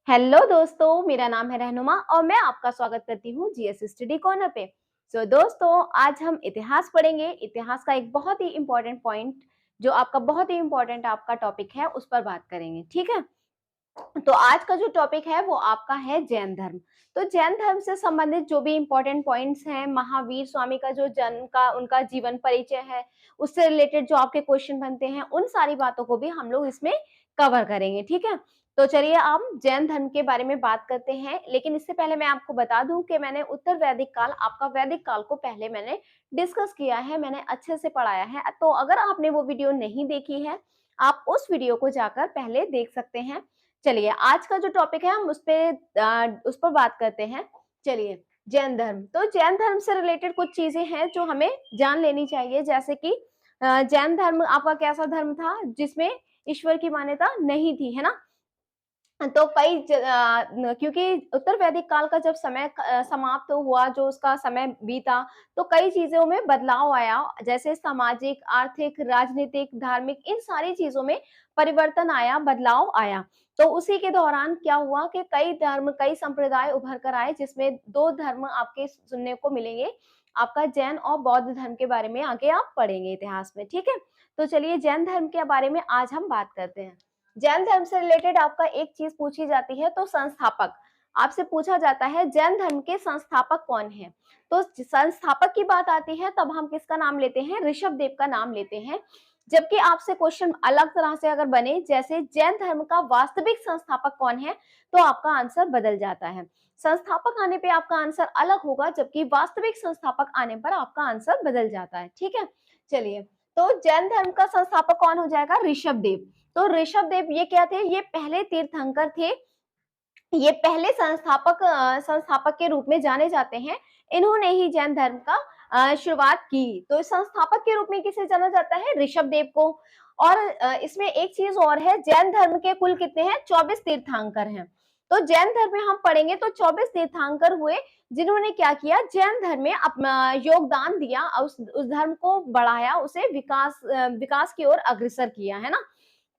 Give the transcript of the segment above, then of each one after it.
Hello दोस्तों, मेरा नाम है रहनुमा और मैं आपका स्वागत करती हूँ जीएस स्टडी कॉर्नर पे। दोस्तों, आज हम इतिहास पढ़ेंगे। इतिहास का एक बहुत ही इम्पोर्टेंट पॉइंट जो आपका बहुत ही इम्पोर्टेंट आपका टॉपिक है उस पर बात करेंगे, ठीक है। तो आज का जो टॉपिक है वो आपका है जैन धर्म। तो जैन धर्म से संबंधित जो भी इम्पोर्टेंट पॉइंट्स हैं, महावीर स्वामी का जो जन्म का उनका जीवन परिचय है, उससे रिलेटेड जो आपके क्वेश्चन बनते हैं, उन सारी बातों को भी हम लोग इसमें कवर करेंगे, ठीक है। तो चलिए हम जैन धर्म के बारे में बात करते हैं, लेकिन इससे पहले मैं आपको बता दूं कि मैंने उत्तर वैदिक काल, आपका वैदिक काल को पहले मैंने डिस्कस किया है, मैंने अच्छे से पढ़ाया है। तो अगर आपने वो वीडियो नहीं देखी है, आप उस वीडियो को जाकर पहले देख सकते हैं। चलिए आज का जो टॉपिक है हम उस पर बात करते हैं। चलिए, जैन धर्म। तो जैन धर्म से रिलेटेड कुछ चीजें हैं जो हमें जान लेनी चाहिए, जैसे कि जैन धर्म आपका कैसा धर्म था जिसमें ईश्वर की मान्यता नहीं थी, है ना। तो क्योंकि उत्तर वैदिक काल का जब समय समाप्त हुआ, जो उसका समय बीता, तो कई चीजों में बदलाव आया, जैसे सामाजिक, आर्थिक, राजनीतिक, धार्मिक, इन सारी चीजों में परिवर्तन आया, बदलाव आया। तो उसी के दौरान क्या हुआ कि कई धर्म, कई संप्रदाय उभर कर आए, जिसमें दो धर्म आपके सुनने को मिलेंगे, आपका जैन और बौद्ध धर्म के बारे में आगे आप पढ़ेंगे इतिहास में, ठीक है। तो चलिए जैन धर्म के बारे में आज हम बात करते हैं। जैन धर्म से रिलेटेड आपका एक चीज पूछी जाती है, तो संस्थापक आपसे पूछा जाता है जैन धर्म के संस्थापक कौन है। तो संस्थापक की बात आती है तब हम किसका नाम लेते हैं, ऋषभ देव का नाम लेते हैं। जबकि आपसे क्वेश्चन अलग तरह से अगर बने, जैसे जैन धर्म का वास्तविक संस्थापक कौन है, तो आपका आंसर बदल जाता है। संस्थापक आने पे आपका आंसर अलग होगा, जबकि वास्तविक संस्थापक आने पर आपका आंसर बदल जाता है, ठीक है। चलिए, तो जैन धर्म का संस्थापक कौन हो जाएगा, ऋषभ देव। तो ऋषभ देव ये क्या थे, ये पहले तीर्थंकर थे, ये पहले संस्थापक के रूप में जाने जाते हैं। इन्होंने ही जैन धर्म का शुरुआत की। तो संस्थापक के रूप में किसे जाना जाता है, ऋषभ देव को। और इसमें एक चीज और है, जैन धर्म के कुल कितने हैं, 24 तीर्थंकर हैं। तो जैन धर्म में हम पढ़ेंगे तो 24 तीर्थंकर हुए, जिन्होंने क्या किया, जैन धर्म में अपना योगदान दिया, उस धर्म को बढ़ाया, उसे विकास की ओर अग्रसर किया, है ना।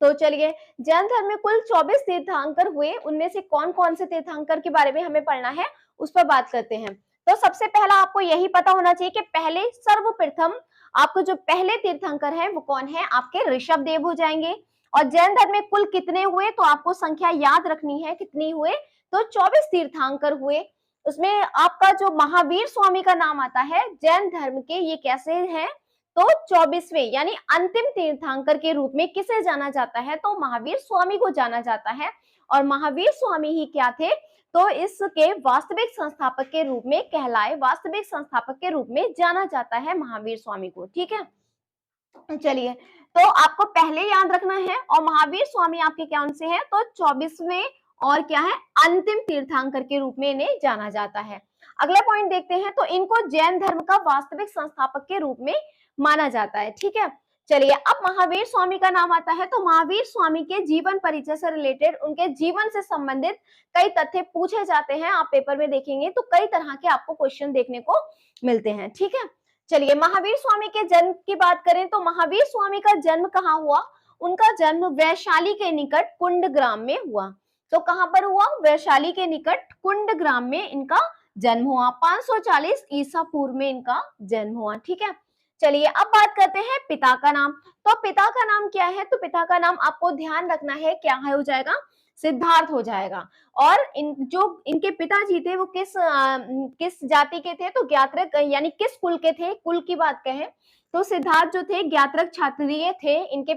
तो चलिए, जैन धर्म में कुल 24 तीर्थंकर हुए, उनमें से कौन कौन से तीर्थंकर के बारे में हमें पढ़ना है, उस पर बात करते हैं। तो सबसे पहला आपको यही पता होना चाहिए कि पहले सर्वप्रथम आपको जो पहले तीर्थंकर हैं वो कौन है, आपके ऋषभ देव हो जाएंगे। और जैन धर्म में कुल कितने हुए, तो आपको संख्या याद रखनी है, कितनी हुए, तो 24 तीर्थंकर हुए। उसमें आपका जो महावीर स्वामी का नाम आता है जैन धर्म के, ये कैसे हैं, तो 24वें यानी अंतिम तीर्थंकर के रूप में किसे जाना जाता है, तो महावीर स्वामी को जाना जाता है। और महावीर स्वामी ही क्या थे, तो इसके वास्तविक संस्थापक के रूप में कहलाए, वास्तविक संस्थापक के रूप में जाना जाता है महावीर स्वामी को, ठीक है। चलिए, तो आपको पहले याद रखना है, और महावीर स्वामी आपके कौन से हैं, तो 24वें और क्या है, अंतिम तीर्थंकर के रूप में इन्हें जाना जाता है। अगला पॉइंट देखते हैं, तो इनको जैन धर्म का वास्तविक संस्थापक के रूप में माना जाता है, ठीक है। चलिए, अब महावीर स्वामी का नाम आता है, तो महावीर स्वामी के जीवन परिचय से रिलेटेड, उनके जीवन से संबंधित कई तथ्य पूछे जाते हैं। आप पेपर में देखेंगे तो कई तरह के आपको क्वेश्चन देखने को मिलते हैं, ठीक है। चलिए, महावीर स्वामी के जन्म की बात करें तो महावीर स्वामी का जन्म कहाँ हुआ, उनका जन्म वैशाली के निकट कुंड ग्राम में हुआ। तो कहां पर हुआ, वैशाली के निकट कुंड ग्राम में इनका जन्म हुआ। 540 ईसा पूर्व में इनका जन्म हुआ, ठीक है। चलिए, अब बात करते हैं पिता का नाम। तो पिता का नाम क्या है, तो पिता का नाम आपको ध्यान रखना है, क्या है, हो जाएगा सिद्धार्थ हो जाएगा। और इनके पिताजी थे वो किस जाति के थे, तो ज्ञात्रक यानी किस कुल के थे, कुल की बात कहें तो सिद्धार्थ जो थे ज्ञात्रक क्षत्रिय थे। इनके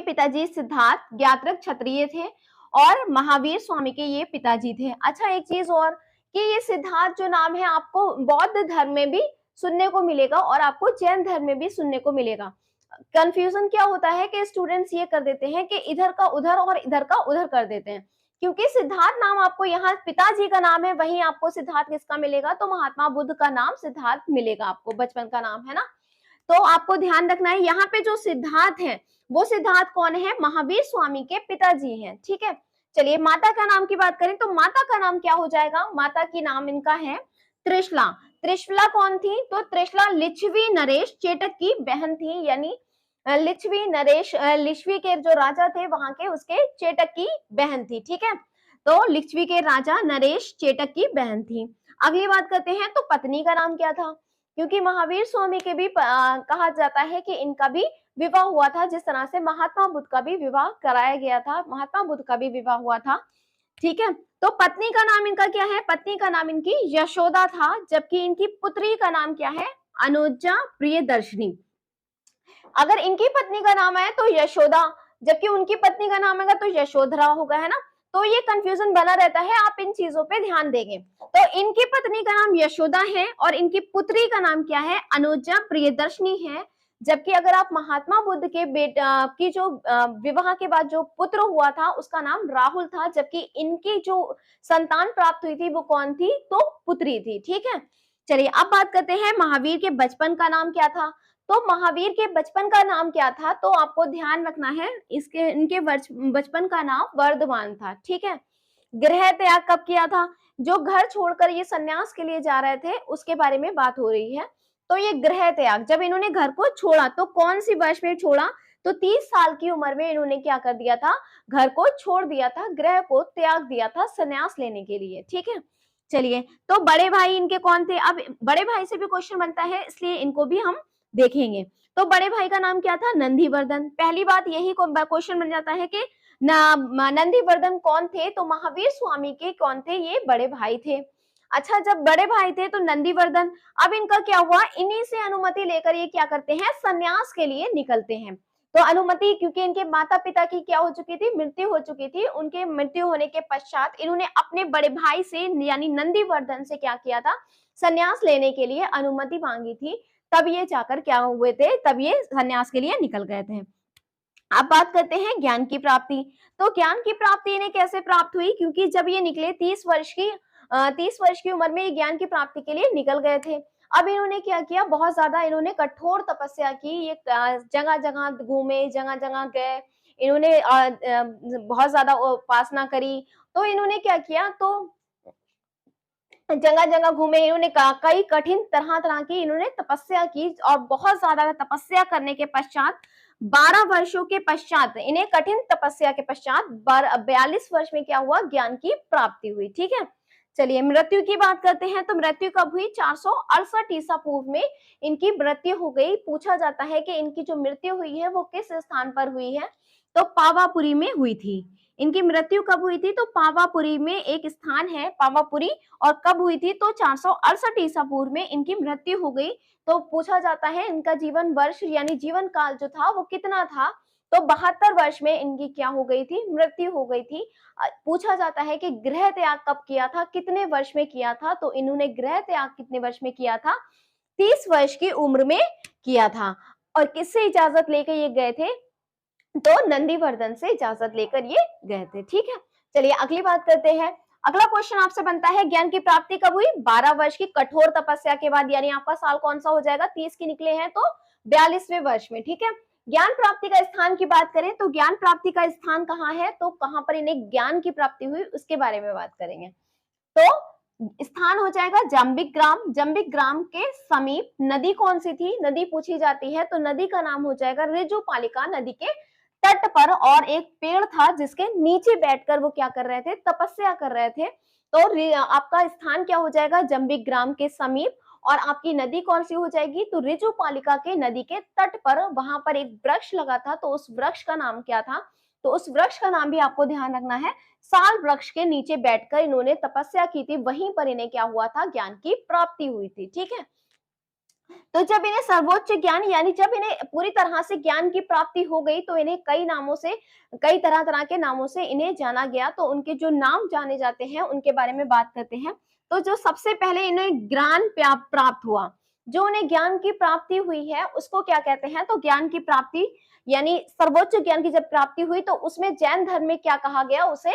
पिताजी सिद्धार्थ ज्ञात्रक क्षत्रिय थे, और महावीर स्वामी के ये पिताजी थे। अच्छा, एक चीज और, कि ये सिद्धार्थ जो नाम है आपको बौद्ध धर्म में भी सुनने को मिलेगा और आपको जैन धर्म में भी सुनने को मिलेगा। कंफ्यूजन क्या होता है कि स्टूडेंट्स ये कर देते हैं कि इधर का उधर और इधर का उधर कर देते हैं। क्योंकि सिद्धार्थ नाम आपको यहाँ पिताजी का नाम है, वहीं आपको सिद्धार्थ किसका मिलेगा, तो महात्मा बुद्ध का नाम सिद्धार्थ मिलेगा आपको, बचपन का नाम है ना। तो आपको ध्यान रखना है, यहाँ पे जो सिद्धार्थ है वो सिद्धार्थ कौन है, महावीर स्वामी के पिताजी हैं, ठीक है। चलिए, माता का नाम की बात करें तो माता का नाम क्या हो जाएगा, माता की नाम इनका है त्रिशला। त्रिशला कौन थी, तो त्रिशला लिच्छवी नरेश चेटक की बहन थी, यानी लिच्छवी नरेश लिच्छवी के जो राजा थे वहां के, उसके चेटक की बहन थी। ठीक है, तो लिच्छवी के राजा नरेश चेटक की बहन थी। अगली बात करते हैं, तो पत्नी का नाम क्या था? क्योंकि महावीर स्वामी के भी कहा जाता है कि इनका भी विवाह हुआ था, जिस तरह से महात्मा बुद्ध का भी विवाह कराया गया था, महात्मा बुद्ध का भी विवाह हुआ था। ठीक है, तो पत्नी का नाम इनका क्या है? पत्नी का नाम इनकी यशोदा था, जबकि इनकी पुत्री का नाम क्या है? अनुजा प्रियदर्शनी। अगर इनकी पत्नी का नाम है तो यशोदा, जबकि उनकी पत्नी का नाम है तो यशोधरा होगा, है ना? तो ये कंफ्यूजन बना रहता है, आप इन चीजों पे ध्यान देंगे। तो इनकी पत्नी का नाम यशोदा है और इनकी पुत्री का नाम क्या है? अनुजा प्रियदर्शनी है। जबकि अगर आप महात्मा बुद्ध के बेटा की जो विवाह के बाद जो पुत्र हुआ था उसका नाम राहुल था, जबकि इनकी जो संतान प्राप्त हुई थी वो कौन थी? तो पुत्री थी। ठीक है, चलिए अब बात करते हैं महावीर के बचपन का नाम क्या था। तो महावीर के बचपन का नाम क्या था? तो आपको ध्यान रखना है, इसके इनके बचपन का नाम वर्धमान था। ठीक है, गृह त्याग कब किया था? जो घर छोड़कर ये सन्यास के लिए जा रहे थे उसके बारे में बात हो रही है। तो ये गृह त्याग, जब इन्होंने घर को छोड़ा तो कौन सी वर्ष में छोड़ा? तो 30 साल की उम्र में इन्होंने क्या कर दिया था? घर को छोड़ दिया था, गृह को त्याग दिया था सन्यास लेने के लिए। ठीक है, चलिए, तो बड़े भाई इनके कौन थे? अब बड़े भाई से भी क्वेश्चन बनता है, इसलिए इनको भी हम देखेंगे। तो बड़े भाई का नाम क्या था? नंदीवर्धन। पहली बात यही क्वेश्चन बन जाता है कि नंदीवर्धन कौन थे? तो महावीर स्वामी के कौन थे? ये बड़े भाई थे। अच्छा, जब बड़े भाई थे तो नंदीवर्धन, अब इनका क्या हुआ? इन्हीं से अनुमति लेकर ये क्या करते हैं? सन्यास के लिए निकलते हैं। तो अनुमति, क्योंकि इनके माता पिता की क्या हो चुकी थी? मृत्यु हो चुकी थी। उनके मृत्यु होने के पश्चात इन्होंने अपने बड़े भाई से यानी नंदीवर्धन से क्या किया था? सन्यास लेने के लिए अनुमति मांगी थी। तब ये जाकर क्या हुए थे? तब ये सन्यास के लिए निकल गए थे। अब बात करते हैं ज्ञान की प्राप्ति। तो ज्ञान की प्राप्ति इन्हें कैसे प्राप्त हुई? क्योंकि जब ये निकले 30 वर्ष की उम्र में ये ज्ञान की प्राप्ति के लिए निकल गए थे। अब इन्होंने क्या किया? बहुत ज्यादा इन्होंने कठोर तपस्या की। ये जगह जगह घूमे, जगह जगह गए, इन्होंने बहुत ज्यादा उपासना करी। तो इन्होंने क्या किया? तो जगह जगह घूमे, इन्होंने कई कठिन तरह तरह की इन्होंने तपस्या की और बहुत ज्यादा तपस्या करने के पश्चात 12 वर्षों के पश्चात इन्हें कठिन तपस्या के पश्चात 42 वर्ष में क्या हुआ? ज्ञान की प्राप्ति हुई। ठीक है, चलिए मृत्यु की बात करते हैं। तो मृत्यु कब हुई? 468 ईसा पूर्व में इनकी मृत्यु हो गई। पूछा जाता है कि इनकी जो मृत्यु हुई है वो किस स्थान पर हुई है? तो पावापुरी में हुई थी। इनकी मृत्यु कब हुई थी? तो पावापुरी में एक स्थान है पावापुरी। और कब हुई थी? तो 468 ईसा पूर्व में इनकी मृत्यु हो गई। तो पूछा जाता है इनका जीवन वर्ष यानी जीवन काल जो था वो कितना था? तो 72 वर्ष में इनकी क्या हो गई थी? मृत्यु हो गई थी। पूछा जाता है कि गृह त्याग कब किया था? कितने वर्ष में किया था? तो इन्होंने गृह त्याग कितने वर्ष में किया था? 30 वर्ष की उम्र में किया था। और किससे इजाजत लेकर ये गए थे? तो नंदीवर्धन से इजाजत लेकर ये गए थे। ठीक है, चलिए अगली बात करते हैं। अगला क्वेश्चन आपसे बनता है, ज्ञान की प्राप्ति कब हुई? 12 वर्ष की कठोर तपस्या के बाद, यानी आपका साल कौन सा हो जाएगा? 30 की निकले हैं तो 42वें वर्ष में। ठीक है, ज्ञान प्राप्ति का स्थान की बात करें तो ज्ञान प्राप्ति का स्थान कहाँ है? तो कहां पर इन्हें ज्ञान की प्राप्ति हुई उसके बारे में बात करेंगे। तो स्थान हो जाएगा जंबिक ग्राम। जंबिक ग्राम के समीप नदी कौन सी थी? नदी पूछी जाती है तो नदी का नाम हो जाएगा ऋजुपालिका। नदी के तट पर और एक पेड़ था जिसके नीचे बैठकर वो क्या कर रहे थे? तपस्या कर रहे थे। तो आपका स्थान क्या हो जाएगा? जंबिक ग्राम के समीप। और आपकी नदी कौन सी हो जाएगी? तो ऋजुपालिका के नदी के तट पर वहां पर एक वृक्ष लगा था। तो उस वृक्ष का नाम क्या था? तो उस वृक्ष का नाम भी आपको ध्यान रखना है। साल वृक्ष के नीचे बैठकर इन्होंने तपस्या की थी, वहीं पर इन्हें क्या हुआ था? ज्ञान की प्राप्ति हुई थी। ठीक है, तो जब इन्हें सर्वोच्च ज्ञान यानी जब इन्हें पूरी तरह से ज्ञान की प्राप्ति हो गई तो इन्हें कई नामों से, कई तरह तरह के नामों से इन्हें जाना गया। तो उनके जो नाम जाने जाते हैं उनके बारे में बात करते हैं। तो जो सबसे पहले इन्हें ज्ञान प्राप्त हुआ, जो उन्हें ज्ञान की प्राप्ति हुई है उसको क्या कहते हैं? तो ज्ञान की प्राप्ति यानी सर्वोच्च ज्ञान की जब प्राप्ति हुई तो उसमें जैन धर्म में क्या कहा गया? उसे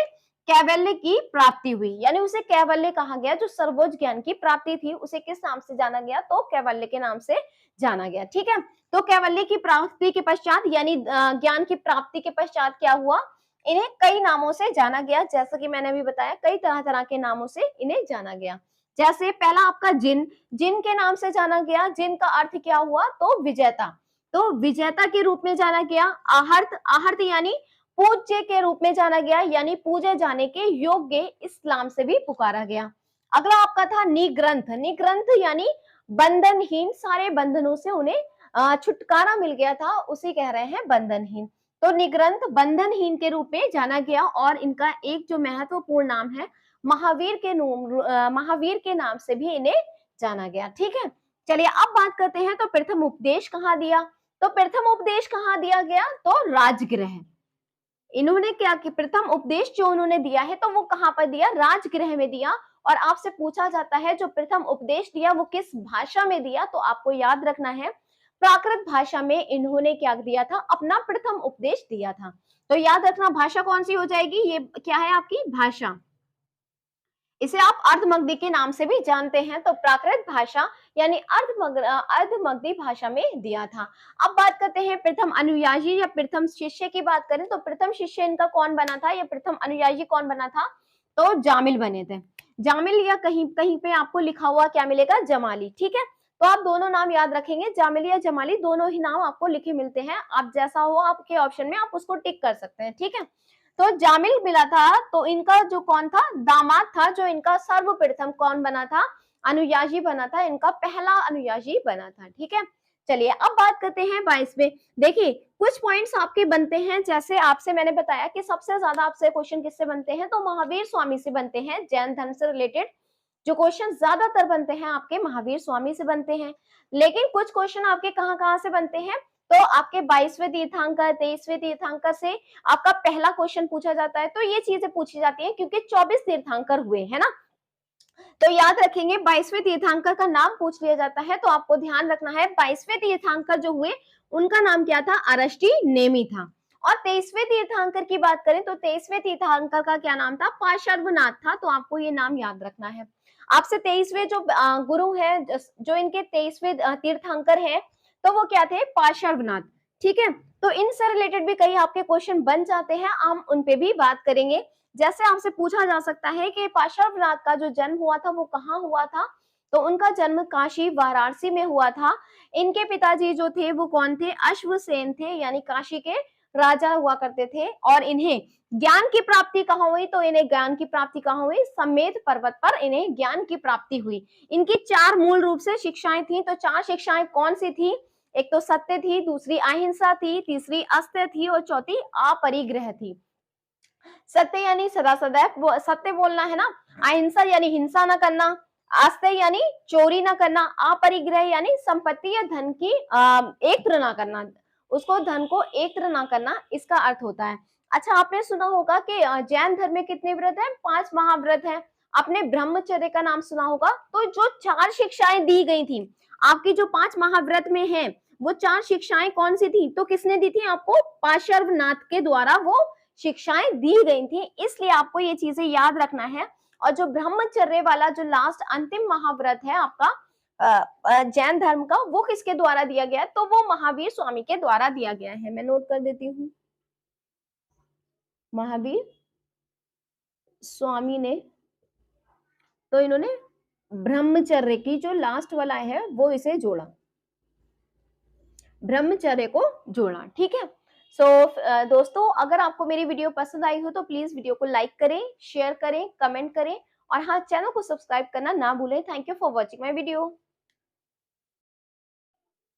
कैवल्य की प्राप्ति हुई, यानी उसे कैवल्य कहा गया। जो सर्वोच्च ज्ञान की प्राप्ति थी उसे किस नाम से जाना गया? तो कैवल्य के नाम से जाना गया। ठीक है, तो कैवल्य की प्राप्ति के पश्चात यानी ज्ञान की प्राप्ति के पश्चात क्या हुआ? इन्हें कई नामों से जाना गया। जैसा कि मैंने अभी बताया, कई तरह तरह के नामों से इन्हें जाना गया। जैसे पहला आपका जिन, जिन के नाम से जाना गया। जिन का अर्थ क्या हुआ? तो विजेता। तो विजेता के रूप में जाना गया। आहर्त, आहर्त यानी पूज्य के रूप में जाना गया, यानी पूजे जाने के योग्य, इस नाम से भी पुकारा गया। अगला आपका था निग्रंथ। निग्रंथ यानी बंधनहीन, सारे बंधनों से उन्हें छुटकारा मिल गया था, उसे कह रहे हैं बंधनहीन। तो निग्रंथ बंधनहीन के रूप में जाना गया, और इनका एक जो महत्वपूर्ण नाम है महावीर के नाम से भी इन्हें जाना गया। ठीक है, चलिए अब बात करते हैं, तो प्रथम उपदेश कहाँ दिया? तो प्रथम उपदेश कहाँ दिया गया? तो राजगृह। इन्होंने क्या कि प्रथम उपदेश जो उन्होंने दिया है तो वो कहाँ पर दिया? राजगृह में दिया। और आपसे पूछा जाता है जो प्रथम उपदेश दिया वो किस भाषा में दिया, तो आपको याद रखना है प्राकृत भाषा में इन्होंने क्या दिया था? अपना प्रथम उपदेश दिया था। तो याद रखना भाषा कौन सी हो जाएगी? ये क्या है आपकी भाषा, इसे आप अर्धमगधी के नाम से भी जानते हैं। तो प्राकृत भाषा यानी अर्धमगधी भाषा में दिया था। अब बात करते हैं प्रथम अनुयायी या प्रथम शिष्य की बात करें, तो प्रथम शिष्य इनका कौन बना था या प्रथम अनुयायी कौन बना था? तो जामिल बने थे। जामिल, या कहीं कहीं पे आपको लिखा हुआ क्या मिलेगा? जमाली। ठीक है, तो आप दोनों नाम याद रखेंगे, जामिल या जमाली, दोनों ही नाम आपको लिखे मिलते हैं। आप जैसा हो आपके ऑप्शन में आप उसको टिक कर सकते हैं। ठीक है, तो जामिल मिला था, तो इनका जो कौन था? दामाद था, जो इनका सर्वप्रथम कौन बना था? अनुयायी बना था, इनका पहला अनुयायी बना था। ठीक है, चलिए अब बात करते हैं 22वें। देखिए कुछ पॉइंट्स आपके बनते हैं, जैसे आपसे मैंने बताया कि सबसे ज्यादा आपसे क्वेश्चन किससे बनते हैं? तो महावीर स्वामी से बनते हैं। जैन धर्म से रिलेटेड जो क्वेश्चन ज्यादातर बनते हैं आपके महावीर स्वामी से बनते हैं। लेकिन कुछ क्वेश्चन आपके कहाँ कहाँ से बनते हैं? तो आपके 22वें तीर्थंकर, 23वें तीर्थंकर से आपका पहला क्वेश्चन पूछा जाता है। तो ये चीजें पूछी जाती है क्योंकि 24 तीर्थंकर हुए है ना, तो याद रखेंगे 22वें तीर्थंकर का नाम पूछ लिया जाता है। तो आपको ध्यान रखना है 22वें तीर्थंकर जो हुए उनका नाम क्या था? अरष्टी नेमी था। और 23वें तीर्थंकर की बात करें तो 23वें तीर्थंकर का क्या नाम था? पार्श्वनाथ था। तो आपको ये नाम याद रखना है। आपसे 23वें जो गुरु है, जो इनके 23वें तीर्थंकर है, तो वो क्या थे? पार्श्वनाथ। ठीक है, तो इनसे रिलेटेड भी कई आपके क्वेश्चन बन जाते हैं, हम उन पे भी बात करेंगे। जैसे आपसे पूछा जा सकता है कि पार्श्वनाथ का जो जन्म हुआ था वो कहाँ हुआ था? तो उनका जन्म काशी वाराणसी में हुआ था। इनके पिताजी जो थे वो कौन थे? अश्वसेन थे, यानी काशी के राजा हुआ करते थे। और इन्हें ज्ञान की प्राप्ति कहाँ हुई? तो इन्हें ज्ञान की प्राप्ति कहाँ हुई? समेत पर्वत पर इन्हें ज्ञान की प्राप्ति हुई। इनकी 4 मूल रूप से शिक्षाएं थी। तो 4 शिक्षाएं कौन सी थी? एक तो सत्य थी, दूसरी अहिंसा थी, तीसरी अस्त्य थी और चौथी अपरिग्रह थी। सत्य यानी सदा सदैव सत्य बोलना है ना, अहिंसा यानी हिंसा न करना, आस्ते यानी चोरी न करना, अपरिग्रह यानी संपत्ति या धन की एकत्र न करना, उसको धन को एकत्र न करना, इसका अर्थ होता है। अच्छा, आपने सुना होगा कि जैन धर्म में कितने व्रत हैं? 5 महाव्रत हैं। आपने ब्रह्मचर्य का नाम सुना होगा। तो जो 4 शिक्षाएं दी गई थी आपकी जो 5 महाव्रत में है, वो 4 शिक्षाएं कौन सी थी? तो किसने दी थी आपको? पार्श्वनाथ के द्वारा वो शिक्षाएं दी गई थी। इसलिए आपको ये चीजें याद रखना है। और जो ब्रह्मचर्य वाला जो लास्ट अंतिम महाव्रत है आपका जैन धर्म का, वो किसके द्वारा दिया गया है? तो वो महावीर स्वामी के द्वारा दिया गया है। मैं नोट कर देती हूँ, महावीर स्वामी ने, तो इन्होंने ब्रह्मचर्य की जो लास्ट वाला है वो इसे जोड़ा, ब्रह्मचर्य को जोड़ा। ठीक है, दोस्तों अगर आपको मेरी वीडियो पसंद आई हो तो प्लीज वीडियो को लाइक करें, शेयर करें, कमेंट करें, और हाँ, चैनल को सब्सक्राइब करना ना भूलें। Thank you for watching my video.